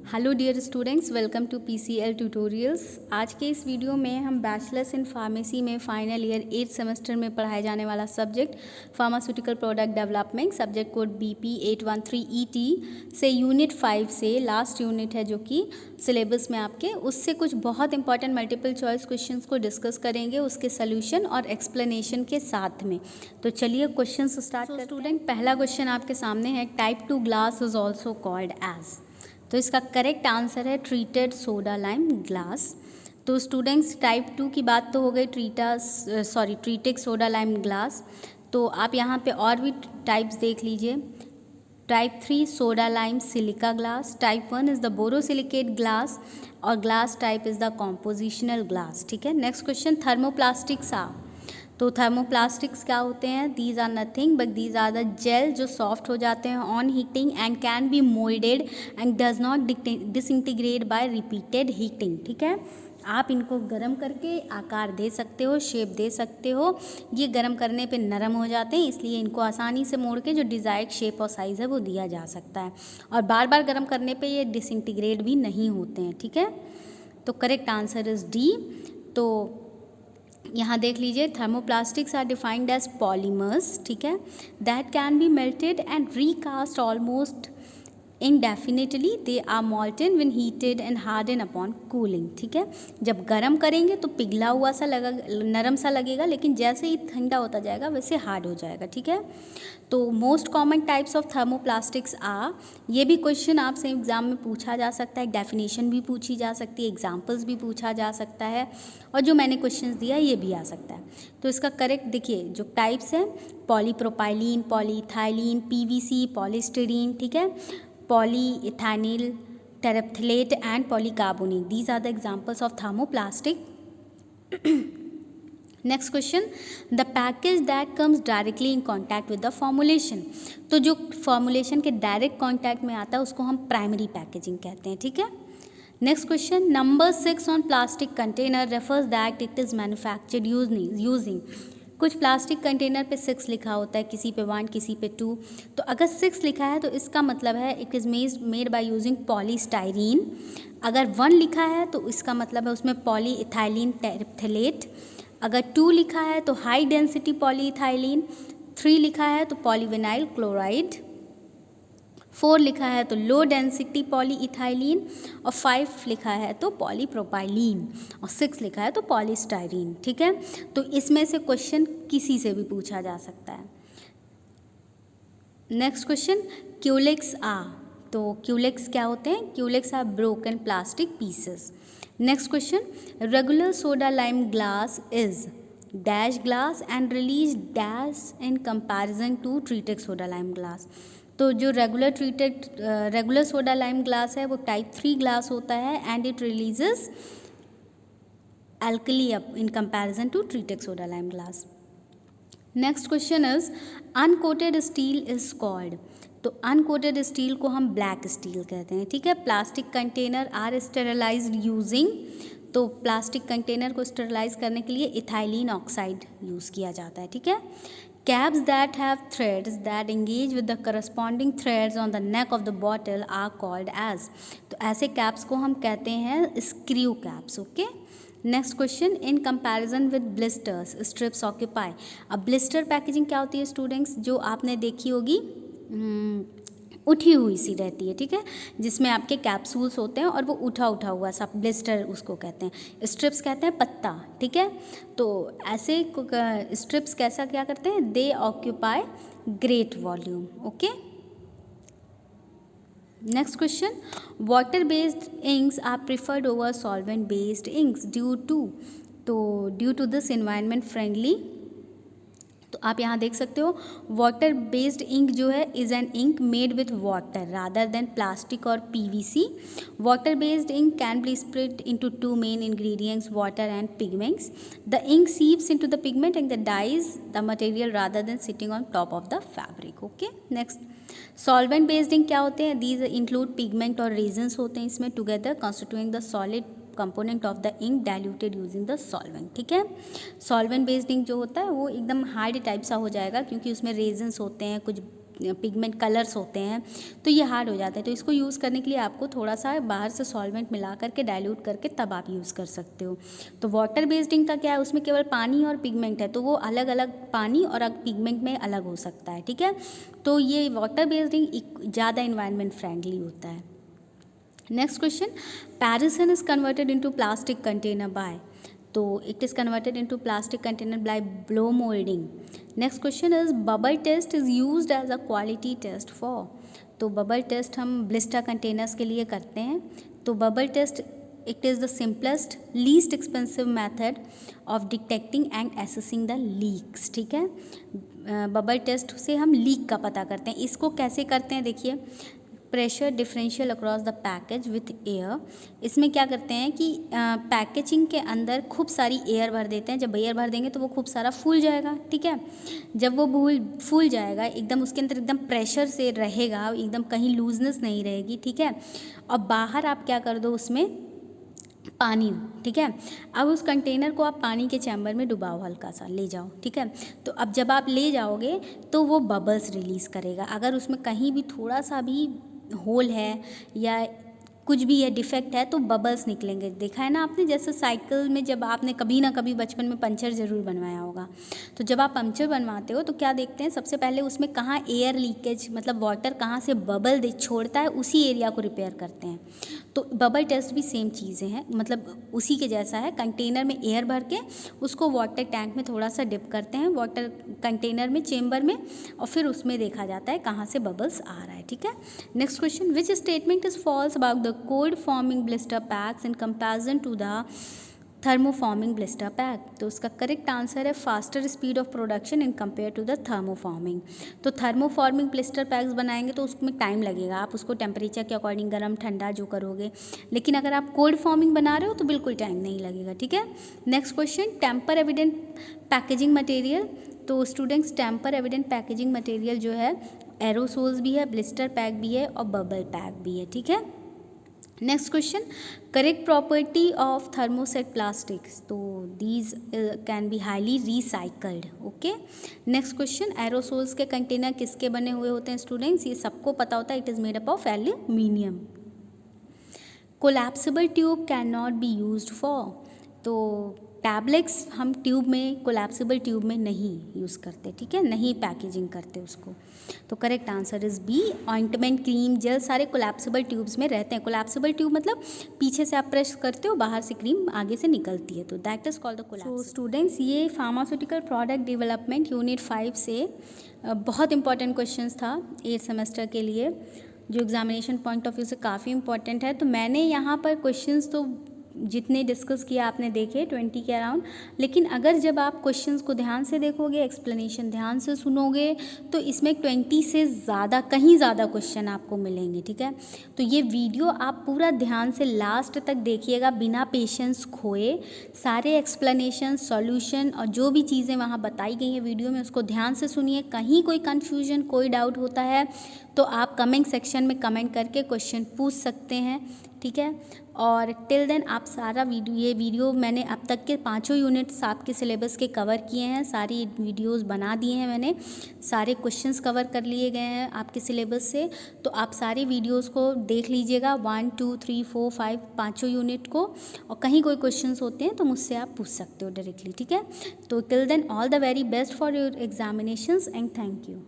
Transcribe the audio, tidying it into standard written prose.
Hello dear students, welcome to PCL tutorials. आज के इस वीडियो में हम बैचलर्स इन फार्मेसी में फाइनल ईयर 8th सेमेस्टर में पढ़ाए जाने वाला subject pharmaceutical product development, subject code BP 813ET से यूनिट 5 से लास्ट यूनिट है जो कि सिलेबस में आपके, उससे कुछ बहुत इंपॉर्टेंट मल्टीपल चॉइस क्वेश्चंस को डिस्कस करेंगे, उसके सोल्यूशन और एक्सप्लेनेशन के साथ में। तो चलिए क्वेश्चन स्टार्ट करते हैं। स्टूडेंट, पहला क्वेश्चन आपके सामने है, type 2 glass is also called as. तो इसका करेक्ट आंसर है ट्रीटेड सोडा लाइम ग्लास। तो स्टूडेंट्स, टाइप 2 की बात तो हो गई, ट्रीटेड सोडा लाइम ग्लास। तो आप यहाँ पे और भी टाइप्स देख लीजिए। Type 3 soda lime silica glass, type 1 is the borosilicate glass और glass type is the compositional glass. ठीक है, नेक्स्ट क्वेश्चन, थर्मोप्लास्टिक्स आ। तो थर्मोप्लास्टिक्स क्या होते हैं? These are nothing but these are the gel जो सॉफ्ट हो जाते हैं on heating and can be moulded and does not disintegrate by repeated heating. ठीक है, आप इनको गर्म करके आकार दे सकते हो, शेप दे सकते हो। ये गर्म करने पे नरम हो जाते हैं, इसलिए इनको आसानी से मोड़ के जो डिज़ायर्ड शेप और साइज़ है वो दिया जा सकता है, और बार बार गर्म करने पे ये डिसइंटीग्रेट भी नहीं होते हैं। ठीक है, तो करेक्ट आंसर इज़ डी। तो यहाँ देख लीजिए, thermoplastics are defined as polymers, ठीक है, that can be melted and recast almost indefinitely, they are molten when heated and harden upon cooling. ठीक है, जब गर्म करेंगे तो पिघला हुआ सा लगा, नरम सा लगेगा, लेकिन जैसे ही ठंडा होता जाएगा वैसे हार्ड हो जाएगा। ठीक है, तो most common types of thermoplastics uh, ये भी क्वेश्चन आपसे एग्जाम में पूछा जा सकता है, डेफिनेशन भी पूछी जा सकती है, एग्जाम्पल्स भी पूछा जा सकता है, और जो मैंने क्वेश्चंस दिया ये भी आ सकता है। तो इसका करेक्ट देखिए, जो टाइप्स हैं, पॉलीप्रोपाइलीन, पॉलीइथाइलीन, PVC, पॉलीस्टीरीन, ठीक है, polyethylene, terephthalate and polycarbonate, these are the examples of thermoplastic. Next question, the package that comes directly in contact with the formulation. तो जो फॉर्मुलेशन के डायरेक्ट कॉन्टैक्ट में आता है उसको हम प्राइमरी पैकेजिंग कहते हैं। ठीक है, next question, number 6 on plastic container refers that it is manufactured using. कुछ प्लास्टिक कंटेनर पे 6 लिखा होता है, किसी पे 1, किसी पे 2। तो अगर 6 लिखा है तो इसका मतलब है it is made by using polystyrene. अगर 1 लिखा है तो इसका मतलब है उसमें पॉलीइथाइलिन टेरेप्थलेट। अगर 2 लिखा है तो हाई डेंसिटी पॉलीइथाइलिन। 3 लिखा है तो पॉलीविनाइल क्लोराइड। 4 लिखा है तो लो डेंसिटी पॉलीइथाइलिन, और 5 लिखा है तो पॉलीप्रोपाइलीन, और 6 लिखा है तो पॉलीस्टाइरीन। ठीक है, तो इसमें से क्वेश्चन किसी से भी पूछा जा सकता है। Next question, cullets are. तो क्यूलेक्स क्या होते हैं? Cullets are broken plastic pieces. Next question, regular soda lime glass is dash glass and release dash in comparison to treated soda lime glass. तो जो रेगुलर सोडा लाइम ग्लास है वो type 3 glass होता है and it releases alkali in comparison to treated soda lime glass. Next question is uncoated steel is called. तो uncoated steel को हम black steel कहते हैं। ठीक है, plastic container are sterilised using. तो प्लास्टिक कंटेनर को स्टेरिलाइज करने के लिए इथाइलिन ऑक्साइड यूज़ किया जाता है। ठीक है, caps that have threads that engage with the corresponding threads on the neck of the bottle are called as. तो ऐसे कैप्स को हम कहते हैं screw caps. Okay, next question, in comparison with blisters strips occupy. अब blister packaging क्या होती है स्टूडेंट्स? जो आपने देखी होगी, उठी हुई सी रहती है। ठीक है, जिसमें आपके कैप्सूल्स होते हैं और वो उठा हुआ सा, ब्लिस्टर उसको कहते हैं। स्ट्रिप्स कहते हैं पत्ता। ठीक है, तो ऐसे स्ट्रिप्स कैसा क्या करते हैं? They occupy great volume. Okay, next question, water based inks are preferred over solvent based inks due to this environment friendly. तो आप यहाँ देख सकते हो, वाटर बेस्ड इंक जो है is an ink made with water rather than plastic और PVC। Water based ink can be split into 2 main ingredients, water and pigments. The ink seeps into the pigment and the dyes the material rather than sitting on top of the fabric. Okay, next, solvent based ink क्या होते हैं? These include pigment और रेजन्स होते हैं इसमें together constituting the solid component of the ink diluted using the solvent. ठीक है, solvent based ink जो होता है वो एकदम हार्ड टाइप सा हो जाएगा क्योंकि उसमें रेजन्स होते हैं, कुछ पिगमेंट कलर्स होते हैं तो ये हार्ड हो जाता है। तो इसको यूज़ करने के लिए आपको थोड़ा सा बाहर से सॉल्वेंट मिला करके डाइल्यूट करके तब आप यूज़ कर सकते हो। तो वाटर बेस्ड इंक का क्या है, उसमें केवल पानी और पिगमेंट है, तो वो अलग अलग पानी और पिगमेंट में अलग हो सकता है, ठीक है। तो ये वाटर बेस्ड इंक ज़्यादा इन्वायरमेंट फ्रेंडली होता है। Next question, parison is converted into plastic container by, तो it is converted into plastic container by blow moulding. Next question is bubble test is used as a quality test for, तो bubble test हम blister containers के लिए करते हैं। तो bubble test it is the simplest least expensive method of detecting and assessing the leaks, ठीक है। Bubble test से हम लीक का पता करते हैं। इसको कैसे करते हैं, देखिए, pressure differential across the package with air. इसमें क्या करते हैं कि पैकेजिंग के अंदर खूब सारी एयर भर देते हैं। जब एयर भर देंगे तो वो खूब सारा फूल जाएगा, ठीक है। जब वो फूल जाएगा एकदम, उसके अंदर एकदम प्रेशर से रहेगा, एकदम कहीं लूजनेस नहीं रहेगी, ठीक है। और बाहर आप क्या कर दो, उसमें पानी, ठीक है। अब उस कंटेनर को आप पानी के चैम्बर में डुबाओ, हल्का सा ले जाओ, ठीक है। तो अब जब आप ले जाओगे तो वो बबल्स रिलीज़ करेगा। अगर उसमें कहीं भी थोड़ा सा भी होल है या कुछ भी है, डिफेक्ट है, तो बबल्स निकलेंगे। देखा है ना आपने, जैसे साइकिल में जब आपने कभी ना कभी बचपन में पंचर ज़रूर बनवाया होगा, तो जब आप पंचर बनवाते हो तो क्या देखते हैं, सबसे पहले उसमें कहाँ एयर लीकेज, मतलब वाटर कहाँ से बबल छोड़ता है, उसी एरिया को रिपेयर करते हैं। तो बबल टेस्ट भी सेम चीज़ें हैं, मतलब उसी के जैसा है। कंटेनर में एयर भर के उसको वाटर टैंक में थोड़ा सा डिप करते हैं, वाटर कंटेनर में, चेम्बर में, और फिर उसमें देखा जाता है कहाँ से बबल्स आ रहा है, ठीक है। Next question, which statement is false about the cold forming blister packs in comparison to the thermoforming blister pack, तो उसका करेक्ट आंसर है faster speed of production in compare to the thermoforming. तो thermoforming blister packs बनाएंगे तो उसमें time लगेगा, आप उसको टेम्परेचर के अकॉर्डिंग गर्म ठंडा जो करोगे, लेकिन अगर आप कोल्ड फॉर्मिंग बना रहे हो तो बिल्कुल टाइम नहीं लगेगा, ठीक है। Next question, tamper evident packaging material, तो students tamper evident packaging material जो है एरोसोल्स भी है, ब्लिस्टर पैक भी है और बबल पैक भी है, ठीक है। Next question, correct property of thermoset plastics, तो these can be highly recycled, okay. Next question, aerosols के कंटेनर किसके बने हुए होते हैं स्टूडेंट्स, ये सबको पता होता है, it is made up of aluminium. Collapsible tube can not be used for, तो टैबलेट्स हम ट्यूब में, कोलैप्सिबल ट्यूब में नहीं यूज़ करते, ठीक है, नहीं पैकेजिंग करते उसको। तो correct answer is B, ointment, cream, gel सारे कोलैप्सिबल ट्यूब्स में रहते हैं। कोलैप्सिबल ट्यूब मतलब पीछे से आप प्रेस करते हो, बाहर से क्रीम आगे से निकलती है, तो that is called the collapsible. So students, ये फार्मास्यूटिकल प्रोडक्ट डेवलपमेंट यूनिट 5 से बहुत इंपॉर्टेंट क्वेश्चंस था 8th सेमेस्टर के लिए, जो एग्जामिनेशन पॉइंट ऑफ व्यू से काफ़ी इंपॉर्टेंट है। तो मैंने यहाँ पर क्वेश्चंस तो जितने डिस्कस किया आपने देखे 20 के अराउंड, लेकिन अगर जब आप क्वेश्चंस को ध्यान से देखोगे, एक्सप्लेनेशन ध्यान से सुनोगे, तो इसमें 20 से ज़्यादा, कहीं ज़्यादा क्वेश्चन आपको मिलेंगे, ठीक है। तो ये वीडियो आप पूरा ध्यान से लास्ट तक देखिएगा, बिना पेशेंस खोए, सारे एक्सप्लेनेशन, सॉल्यूशन और जो भी चीज़ें वहाँ बताई गई हैं वीडियो में, उसको ध्यान से सुनिए। कहीं कोई कन्फ्यूजन, कोई डाउट होता है तो आप कमेंट सेक्शन में कमेंट करके क्वेश्चन पूछ सकते हैं, ठीक है। और टिल देन आप सारा ये वीडियो मैंने अब तक के 5 यूनिट्स आपके सिलेबस के कवर किए हैं, सारी वीडियोस बना दिए हैं मैंने, सारे क्वेश्चंस कवर कर लिए गए हैं आपके सिलेबस से। तो आप सारी वीडियोस को देख लीजिएगा, 1 2 3 4 5 5 यूनिट को, और कहीं कोई क्वेश्चंस होते हैं तो मुझसे आप पूछ सकते हो डायरेक्टली, ठीक है। तो till then all the very best for your examinations and thank you.